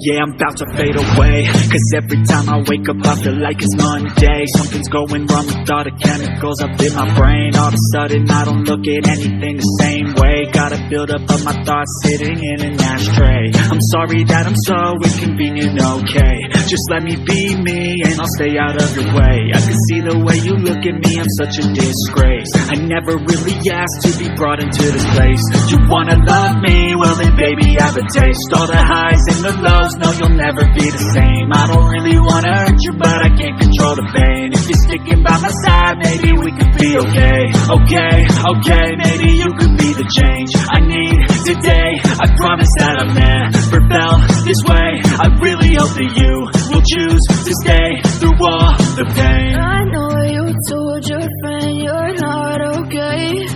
Yeah, I'm about to fade away, cause every time I wake up I feel like it's Monday. Something's going wrong with all the chemicals up in my brain. All of a sudden I don't look at anything the same way. Gotta build up of my thoughts sitting in an ashtray. I'm sorry that I'm so inconvenient, okay. Just let me be me and I'll stay out of your way. I can see the way you look at me, I'm such a disgrace. I never really asked to be brought into this place. You wanna love me? Well then baby I have a taste. All the highs and the lows, no you'll never be the same. I don't really wanna hurt you but I can't control the pain. If you're sticking by my side, maybe we could be okay. Okay, maybe you could be the change I need today. I promise that I've never felt this way. I really hope that you will choose to stay through all the pain. I know you told your friend you're not okay,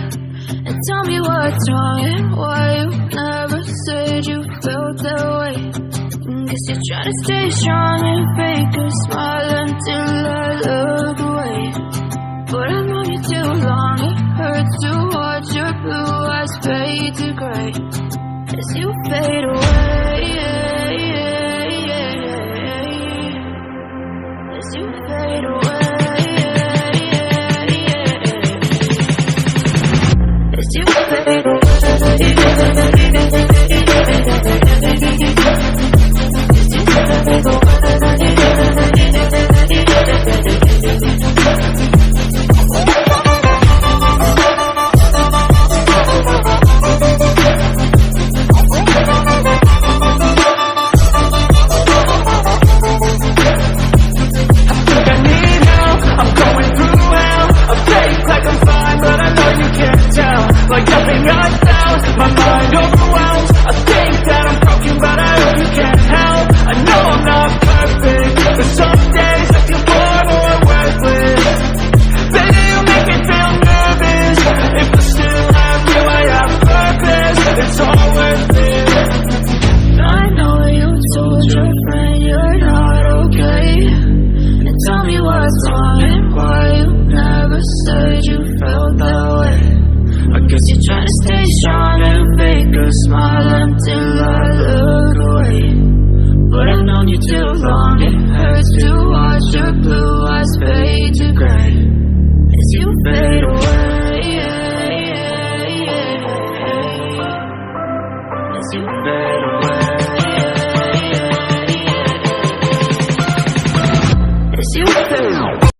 and tell me what's wrong and why you never said you felt that way. Guess you're trying to stay strong and fake a smile until I look away. But I've known you too long, it hurts to watch your blue eyes fade to gray as you fade away. As you fade away. As you fade away. Like nothing I found, my mind overwhelmed. I think that I'm broken, but I hope you can't help. I know I'm not perfect, but some days I feel bored or worthless. Baby, you make me feel nervous. If I still have you, I have purpose. It's all worth it. I know you told your friend you're not okay, and tell me what's wrong and why you never said you felt that way. I guess you're trying to stay strong and fake a smile until I look away. But I've known you too long, it hurts to watch your blue eyes fade to gray as you fade away. As you fade away. As you fade away.